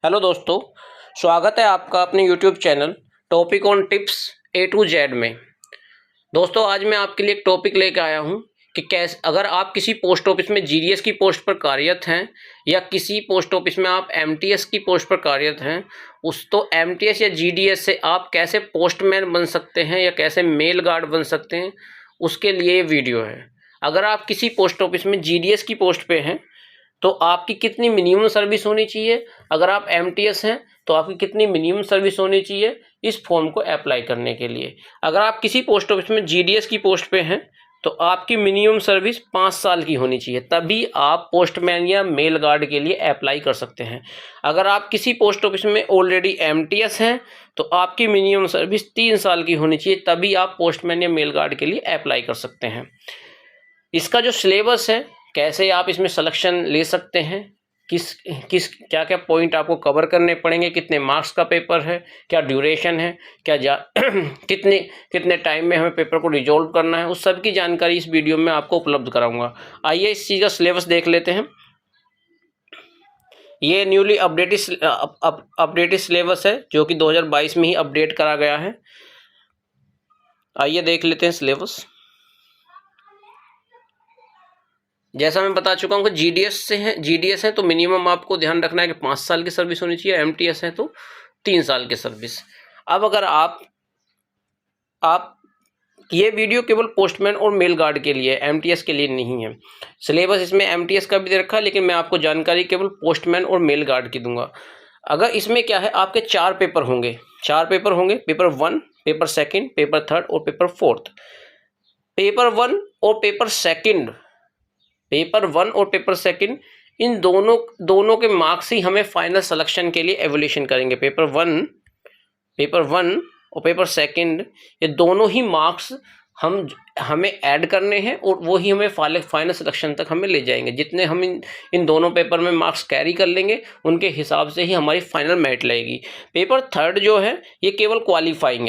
Hello दोस्तों, स्वागत है आपका अपने YouTube channel topic on tips A to Z में। दोस्तों, आज मैं आपके लिए एक टॉपिक लेकर आया हूं कि कैसे अगर आप किसी पोस्ट ऑफिस में जीडीएस की पोस्ट पर कार्यरत हैं या किसी पोस्ट ऑफिस में आप एमटीएस की पोस्ट पर कार्यरत हैं, तो एमटीएस या जीडीएस से आप कैसे पोस्टमैन बन सकते हैं या कैसे मेल गार्ड बन सकते हैं, उसके लिए ये वीडियो है। अगर आप किसी पोस्ट ऑफिस में जीडीएस की पोस्ट पे हैं तो आपकी कितनी मिनिमम सर्विस होनी चाहिए, अगर आप एमटीएस हैं तो आपकी कितनी मिनिमम सर्विस होनी चाहिए इस फॉर्म को अप्लाई करने के लिए। अगर आप किसी पोस्ट ऑफिस में जीडीएस की पोस्ट पे हैं तो आपकी मिनिमम सर्विस 5 साल की होनी चाहिए, तभी आप पोस्टमैन या मेल गार्ड के लिए अप्लाई कर सकते हैं। अगर आप किसी पोस्ट ऑफिस में ऑलरेडी एमटीएस हैं तो आपकी मिनिमम सर्विस 3 साल की होनी चाहिए, तभी आप पोस्टमैन या मेल गार्ड के लिए अप्लाई कर सकते हैं। इसका जो सिलेबस है, कैसे आप इसमें सिलेक्शन ले सकते हैं, किस क्या क्या पॉइंट आपको कवर करने पड़ेंगे, कितने मार्क्स का पेपर है, क्या ड्यूरेशन है, कितने टाइम में हमें पेपर को रिजॉल्व करना है, उस सब की जानकारी इस वीडियो में आपको उपलब्ध कराऊंगा। आइए इस चीज़ का सिलेबस देख लेते हैं। ये न्यूली अपडेटेड सिलेबस है जो कि 2022 में ही अपडेट करा गया है। आइए देख लेते हैं सिलेबस। जैसा मैं बता चुका हूँ कि जीडीएस है तो मिनिमम आपको ध्यान रखना है कि 5 साल की सर्विस होनी चाहिए, एमटीएस है तो 3 साल की सर्विस। अब अगर आप ये वीडियो केवल पोस्टमैन और मेल गार्ड के लिए, एमटीएस के लिए नहीं है। सिलेबस इसमें एमटीएस का भी दे रखा है, लेकिन मैं आपको जानकारी केवल पोस्टमैन और मेल गार्ड की दूंगा। अगर इसमें क्या है, आपके 4 पेपर होंगे, पेपर 1, पेपर 2, पेपर 3 और पेपर 4। पेपर 1 और पेपर 2 इन दोनों के मार्क्स ही हमें फाइनल सिलेक्शन के लिए एवोल्यूशन करेंगे। पेपर 1 और पेपर 2 ये दोनों ही मार्क्स हमें ऐड करने हैं और वो ही हमें फाइनल सिलेक्शन तक हमें ले जाएंगे। जितने हम इन दोनों पेपर में मार्क्स कैरी कर लेंगे उनके हिसाब से ही हमारी फाइनल मेरिट लगेगी। पेपर 3 जो है ये केवल क्वालिफाइंग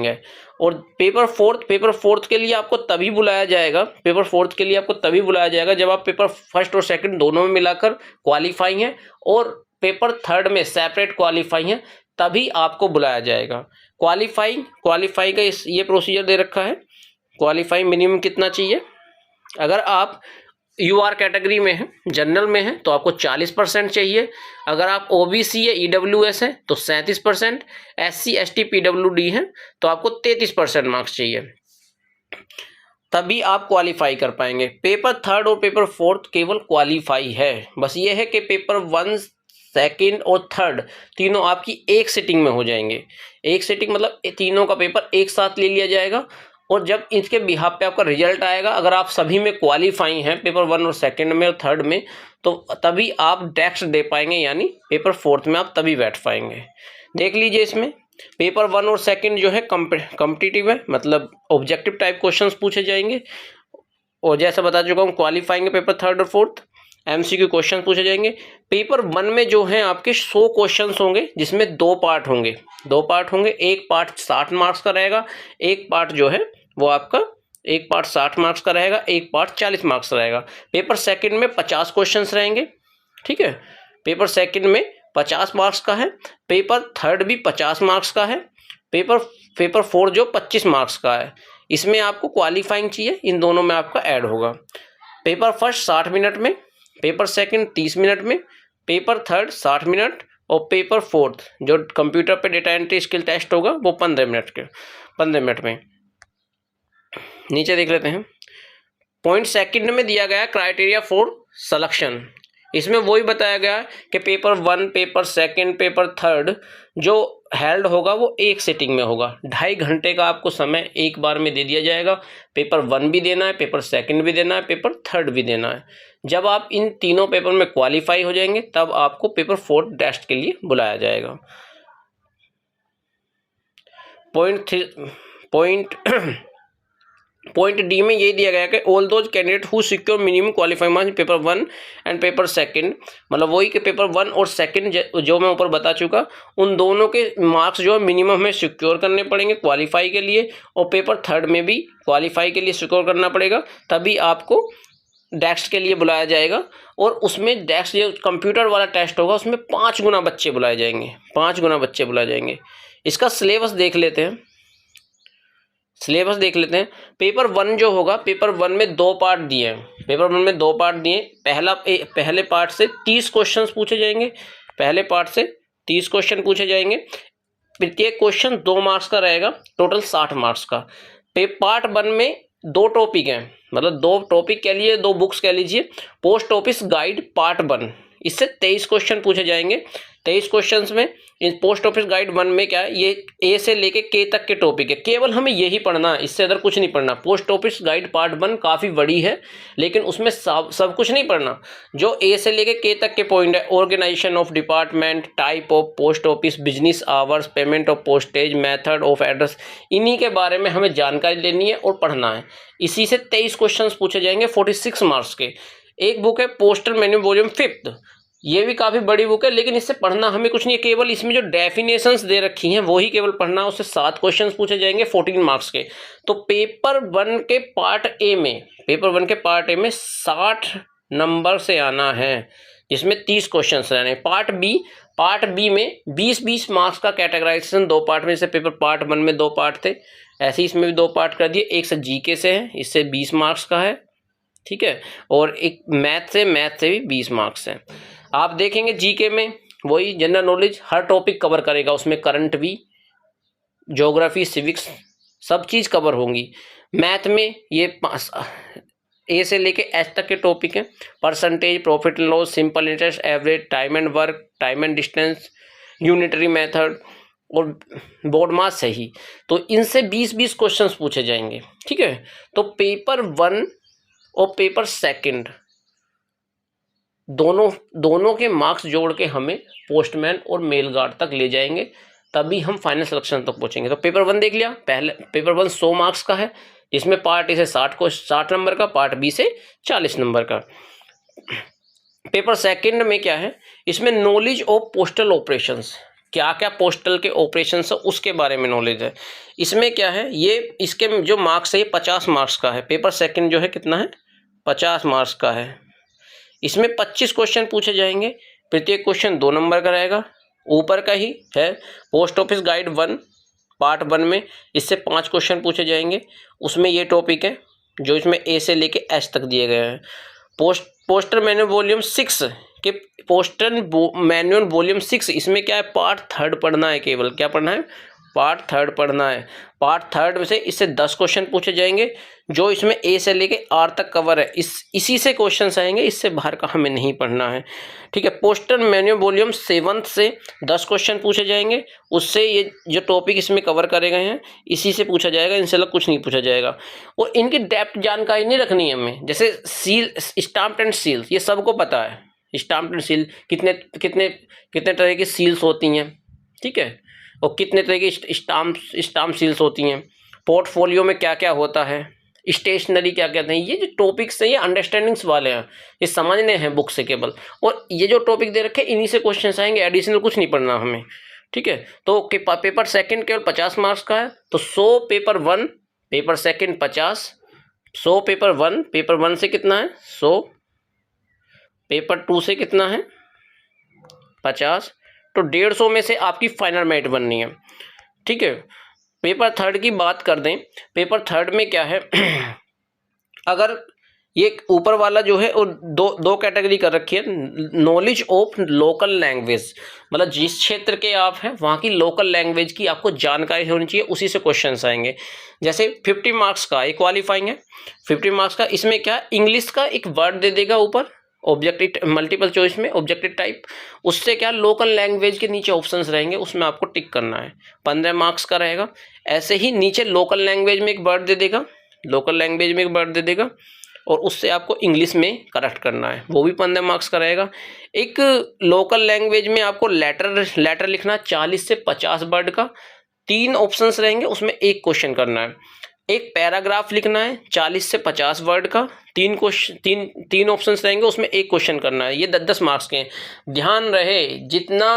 है। और पेपर 4 के लिए आपको तभी बुलाया जाएगा जब आप पेपर 1 और 2 दोनों में मिलाकर क्वालिफाइंग है और पेपर 3 में सेपरेट क्वालिफाइंग है, तभी आपको बुलाया जाएगा। क्वालिफाई का ये प्रोसीजर दे रखा है। क्वालिफाई मिनिमम कितना चाहिए, अगर आप यूआर कैटेगरी में हैं, जनरल में हैं, तो आपको 40% चाहिए। अगर आप ओबीसी या ईडब्ल्यूएस हैं तो 37%, एससी एसटी पीडब्ल्यूडी हैं तो आपको 33% मार्क्स चाहिए, तभी आप क्वालिफाई कर पाएंगे। पेपर 3 और पेपर 4 केवल क्वालिफाई है। बस ये है कि पेपर 1, 2 और 3 तीनों आपकी एक सिटिंग में हो जाएंगे। एक सिटिंग मतलब तीनों का पेपर एक साथ ले लिया जाएगा और जब इसके बिहाफ पे आपका रिजल्ट आएगा, अगर आप सभी में क्वालिफाई हैं पेपर 1 और 2 में और 3 में, तो तभी आप डेस्क दे पाएंगे, यानी पेपर 4 में आप तभी बैठ पाएंगे। देख लीजिए, इसमें पेपर 1 और 2 जो है कॉम्पिटिटिव है, मतलब ऑब्जेक्टिव टाइप क्वेश्चंस पूछे जाएंगे। और जैसा बता चुका हूँ, क्वालिफाइंग पेपर 3 और 4 एमसीक्यू क्वेश्चन पूछे जाएंगे। पेपर 1 में जो है आपके 100 क्वेश्चंस होंगे, जिसमें 2 पार्ट होंगे। एक पार्ट 60 मार्क्स का रहेगा, एक पार्ट जो है वो आपका 60 मार्क्स का रहेगा, एक पार्ट 40 मार्क्स का रहेगा। पेपर 2 में 50 क्वेश्चंस रहेंगे, ठीक है। पेपर 2 में 50 मार्क्स का है। पेपर 3 भी 50 मार्क्स का है। पेपर 4 जो 25 मार्क्स का है। इसमें आपको क्वालिफाइंग चाहिए, इन दोनों में आपका ऐड होगा। पेपर 1 60 मिनट में, पेपर 2 30 मिनट में, पेपर 3 60 मिनट और पेपर 4 जो कंप्यूटर पे डेटा एंट्री स्किल टेस्ट होगा वो 15 मिनट में। नीचे देख लेते हैं। पॉइंट 2 में दिया गया क्राइटेरिया फॉर सिलेक्शन। इसमें वही बताया गया कि पेपर 1, पेपर 2, पेपर 3 जो हेल्ड होगा वो एक सिटिंग में होगा। 2.5 घंटे का आपको समय एक बार में दे दिया जाएगा। पेपर 1 भी देना है, पेपर 2 भी देना है, पेपर 3 भी देना है। जब आप इन तीनों पेपर में क्वालिफाई हो जाएंगे तब आपको पेपर 4 टेस्ट के लिए बुलाया जाएगा। पॉइंट डी में ये दिया गया कि all those candidate who secure minimum qualifying marks paper 1 and paper 2, मतलब वही कि पेपर 1 और 2 जो मैं ऊपर बता चुका, उन दोनों के मार्क्स जो है मिनिमम हमें सिक्योर करने पड़ेंगे क्वालिफाई के लिए, और पेपर 3 में भी क्वालिफाई के लिए सिक्योर करना पड़ेगा, तभी आपको डेस्क के लिए बुलाया जाएगा और उसमें डेस्क जो कंप्यूटर वाला टेस्ट होगा उसमें 5 गुना बच्चे बुलाए जाएंगे, 5 गुना बच्चे बुलाए जाएंगे। इसका सिलेबस देख लेते हैं, सिलेबस देख लेते हैं। पेपर 1 जो होगा, पेपर 1 में 2 पार्ट दिए हैं, पेपर 1 में 2 पार्ट दिए। पहले पार्ट से 30 क्वेश्चंस पूछे जाएंगे, पहले पार्ट से 30 क्वेश्चन पूछे जाएंगे। प्रत्येक क्वेश्चन 2 मार्क्स का रहेगा, टोटल 60 मार्क्स का। पार्ट 1 में 2 टॉपिक हैं, मतलब 2 टॉपिक कह लीजिए, 2 बुक्स कह लीजिए। पोस्ट ऑफिस गाइड पार्ट 1, इससे 23 क्वेश्चन पूछे जाएंगे। 23 क्वेश्चंस में इन पोस्ट ऑफिस गाइड 1 में क्या है, ये ए से लेके के तक के टॉपिक है, केवल हमें यही पढ़ना है, इससे अदर कुछ नहीं पढ़ना। पोस्ट ऑफिस गाइड पार्ट 1 काफ़ी बड़ी है, लेकिन उसमें सब कुछ नहीं पढ़ना। जो ए से लेके के तक के पॉइंट है, organisation of department, type of post office, business hours, payment of postage, method of address, इन्हीं के बारे में हमें जानकारी लेनी है और पढ़ना है। इसी से 23 क्वेश्चन पूछे जाएंगे 46 मार्क्स के। एक बुक है पोस्टल मेन्यू वॉल्यूम 5, ये भी काफ़ी बड़ी बुक है, लेकिन इससे पढ़ना हमें कुछ नहीं है, केवल इसमें जो डेफिनेशंस दे रखी हैं वही केवल पढ़ना। उससे 7 क्वेश्चन पूछे जाएंगे 14 मार्क्स के। तो पेपर 1 के पार्ट ए में, पेपर 1 के पार्ट ए में 60 नंबर से आना है, जिसमें 30 क्वेश्चन रहने हैं। पार्ट बी में 20-20 मार्क्स का कैटेगराइजेशन 2 पार्ट में, जैसे पेपर पार्ट 1 में 2 पार्ट थे, ऐसे ही इसमें भी 2 पार्ट कर दिए। एक से जीके से है, इससे 20 मार्क्स का है, ठीक है, और एक मैथ से भी 20 मार्क्स हैं। आप देखेंगे जीके में वही जनरल नॉलेज, हर टॉपिक कवर करेगा, उसमें करंट भी, ज्योग्राफी, सिविक्स, सब चीज़ कवर होंगी। मैथ में ये ए से लेके एच तक के टॉपिक हैं, percentage, profit and loss, simple interest, average, time and work, time and distance, unitary method और बोर्ड मास सही। तो इनसे 20-20 क्वेश्चंस पूछे जाएंगे, ठीक है। तो पेपर 1 और पेपर 2 दोनों के मार्क्स जोड़ के हमें पोस्टमैन और मेल गार्ड तक ले जाएंगे, तभी हम फाइनल सिलेक्शन तक पहुंचेंगे। तो पेपर 1 देख लिया, पहले पेपर 1 100 मार्क्स का है, इसमें पार्ट ए से 60 नंबर का, पार्ट बी से 40 नंबर का। पेपर 2 में क्या है, इसमें नॉलेज ऑफ पोस्टल ऑपरेशंस, क्या क्या पोस्टल के ऑपरेशंस है उसके बारे में नॉलेज है। इसमें क्या है, ये इसके जो मार्क्स है ये 50 मार्क्स का है। पेपर 2 जो है कितना है, 50 मार्क्स का है। इसमें 25 क्वेश्चन पूछे जाएंगे, प्रत्येक क्वेश्चन 2 नंबर का रहेगा। ऊपर का ही है पोस्ट ऑफिस गाइड 1 पार्ट 1 में, इससे 5 क्वेश्चन पूछे जाएंगे। उसमें ये टॉपिक है जो इसमें ए से लेके एच तक दिए गए हैं। पोस्टर मैनुअल वॉल्यूम 6 के पोस्टर मैनुअल वॉल्यूम 6, इसमें क्या है, पार्ट 3 पढ़ना है, केवल क्या पढ़ना है, पार्ट 3 पढ़ना है। पार्ट 3 से इससे 10 क्वेश्चन पूछे जाएंगे, जो इसमें ए से लेके आर तक कवर है, इसी से क्वेश्चन आएंगे, इससे बाहर का हमें नहीं पढ़ना है, ठीक है। पोस्टर मैनुअल वॉल्यूम 7 से 10 क्वेश्चन पूछे जाएंगे, उससे ये जो टॉपिक इसमें कवर करे गए हैं इसी से पूछा जाएगा, इनसे अलग कुछ नहीं पूछा जाएगा। और इनकी डेप्थ जानकारी नहीं रखनी है हमें, जैसे सील, स्टाम्प एंड सील, ये सबको पता है, स्टाम्प एंड सील कितने तरह की सील्स होती हैं, ठीक है, और कितने तरह की स्टाम्प सील्स होती हैं, पोर्टफोलियो में क्या क्या होता है, स्टेशनरी क्या कहते हैं। ये जो टॉपिक्स हैं ये अंडरस्टैंडिंग्स वाले हैं, ये समझने हैं बुक से केवल, और ये जो टॉपिक दे रखे हैं इन्हीं से क्वेश्चन आएंगे, एडिशनल कुछ नहीं पढ़ना हमें, ठीक है। तो पेपर 2 केवल 50 मार्क्स का है, तो 100 पेपर 1, पेपर 2 50, 100 पेपर 1, पेपर 1 से कितना है 100, पेपर 2 से कितना है 50, तो 150 में से आपकी फाइनल मेरिट बननी है, ठीक है। पेपर 3 की बात कर दें, पेपर 3 में क्या है अगर ये ऊपर वाला जो है और दो कैटेगरी कर रखी है, नॉलेज ऑफ लोकल लैंग्वेज, मतलब जिस क्षेत्र के आप हैं वहाँ की लोकल लैंग्वेज की आपको जानकारी होनी चाहिए, उसी से क्वेश्चन आएंगे। जैसे 50 मार्क्स का ये क्वालिफाइंग है, 50 मार्क्स का, इसमें क्या इंग्लिश का एक वर्ड दे देगा ऊपर, ऑब्जेक्टिव मल्टीपल चॉइस में ऑब्जेक्टिव टाइप, उससे क्या लोकल लैंग्वेज के नीचे ऑप्शंस रहेंगे, उसमें आपको टिक करना है, 15 मार्क्स का रहेगा। ऐसे ही नीचे लोकल लैंग्वेज में एक वर्ड दे देगा, लोकल लैंग्वेज में एक वर्ड दे देगा, और उससे आपको इंग्लिश में करेक्ट करना है, वो भी 15 मार्क्स का रहेगा। एक लोकल लैंग्वेज में आपको लेटर लिखना 40 से 50 वर्ड का, 3 ऑप्शंस रहेंगे, उसमें एक क्वेश्चन करना है। एक पैराग्राफ लिखना है 40 से 50 वर्ड का, 3 ऑप्शंस रहेंगे, उसमें एक क्वेश्चन करना है, ये 10-10 मार्क्स के हैं। ध्यान रहे जितना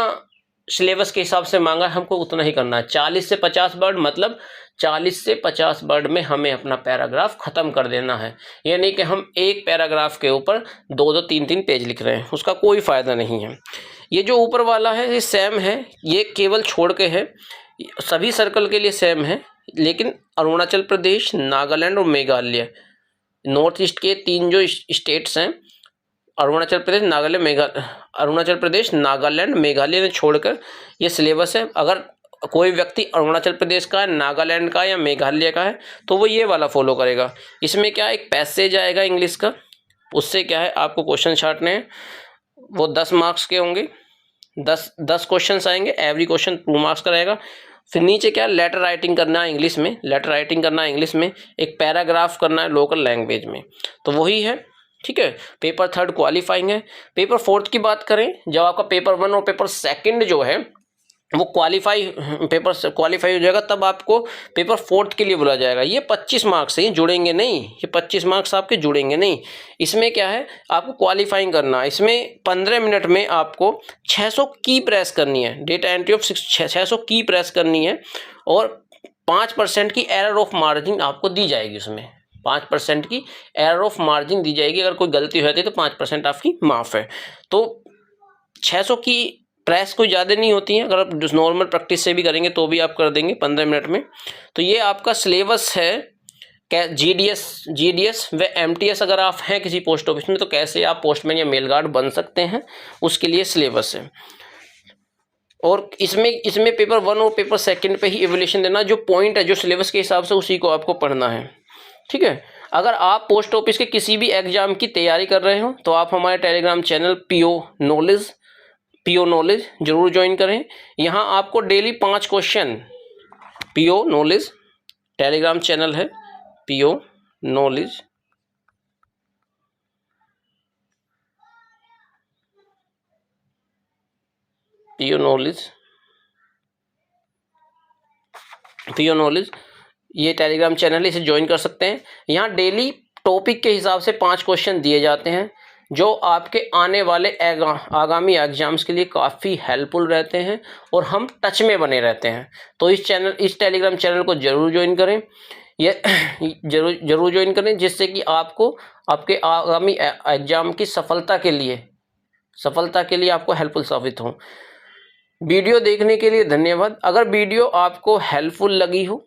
सिलेबस के हिसाब से मांगा हमको उतना ही करना है। 40 से 50 वर्ड मतलब 40 से 50 वर्ड में हमें अपना पैराग्राफ खत्म कर देना है। ये नहीं कि हम एक पैराग्राफ के ऊपर 2-2 3-3 पेज लिख रहे हैं, उसका कोई फ़ायदा नहीं है। ये जो ऊपर वाला है ये सेम है, ये केवल छोड़ के है, सभी सर्कल के लिए सेम है, लेकिन अरुणाचल प्रदेश, नागालैंड और मेघालय, नॉर्थ ईस्ट के 3 जो स्टेट्स हैं, अरुणाचल प्रदेश, नागालैंड, मेघालय ने छोड़कर ये सिलेबस है। अगर कोई व्यक्ति अरुणाचल प्रदेश का है, नागालैंड का या मेघालय का है तो वो ये वाला फॉलो करेगा। इसमें क्या एक पैसेज आएगा इंग्लिश का, उससे क्या है आपको क्वेश्चन छांटने हैं, वो 10 मार्क्स के होंगे, 10 क्वेश्चन आएंगे, एवरी क्वेश्चन 2 मार्क्स का रहेगा। फिर नीचे क्या लेटर राइटिंग करना है इंग्लिश में, एक पैराग्राफ करना है लोकल लैंग्वेज में, तो वही है। ठीक है, पेपर 3 क्वालिफाइंग है। पेपर 4 की बात करें, जब आपका पेपर 1 और पेपर 2 जो है वो क्वालिफाई हो जाएगा, तब आपको पेपर 4 के लिए बुला जाएगा। ये 25 मार्क्स ही जुड़ेंगे नहीं, ये 25 मार्क्स आपके जुड़ेंगे नहीं। इसमें क्या है आपको क्वालिफाइंग करना है। इसमें 15 मिनट में आपको 600 की प्रेस करनी है, डेटा एंट्री ऑफ 600 की प्रेस करनी है, और 5% की एरर ऑफ मार्जिन आपको दी जाएगी। उसमें 5% की एरर ऑफ मार्जिन दी जाएगी। अगर कोई गलती हो जाती है तो 5% आपकी माफ़ है। तो 600 की प्रेस कोई ज़्यादा नहीं होती है, अगर आप नॉर्मल प्रैक्टिस से भी करेंगे तो भी आप कर देंगे 15 मिनट में। तो ये आपका सिलेबस है। जीडीएस व एमटीएस अगर आप हैं किसी पोस्ट ऑफिस में तो कैसे आप पोस्टमैन या मेल गार्ड बन सकते हैं, उसके लिए सिलेबस है। और इसमें पेपर 1 और पेपर 2 पे ही इवैल्यूएशन देना, जो पॉइंट है जो सिलेबस के हिसाब से उसी को आपको पढ़ना है। ठीक है, अगर आप पोस्ट ऑफिस के किसी भी एग्जाम की तैयारी कर रहे हो तो आप हमारे टेलीग्राम चैनल पीओ नॉलेज जरूर ज्वाइन करें। यहाँ आपको daily 5 question, PO knowledge Telegram channel है, पीओ नॉलेज, ये टेलीग्राम चैनल है, इसे ज्वाइन कर सकते हैं। यहाँ डेली टॉपिक के हिसाब से 5 क्वेश्चन दिए जाते हैं जो आपके आने वाले आगामी एग्जाम्स के लिए काफ़ी हेल्पफुल रहते हैं और हम टच में बने रहते हैं। तो इस टेलीग्राम चैनल को जरूर ज्वाइन करें, ये जरूर ज्वाइन करें, जिससे कि आपको आपके आगामी एग्जाम की सफलता के लिए आपको हेल्पफुल साबित हो। वीडियो देखने के लिए धन्यवाद। अगर वीडियो आपको हेल्पफुल लगी हो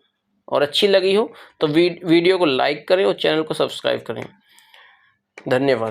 और अच्छी लगी हो तो वीडियो को लाइक करें और चैनल को सब्सक्राइब करें। धन्यवाद।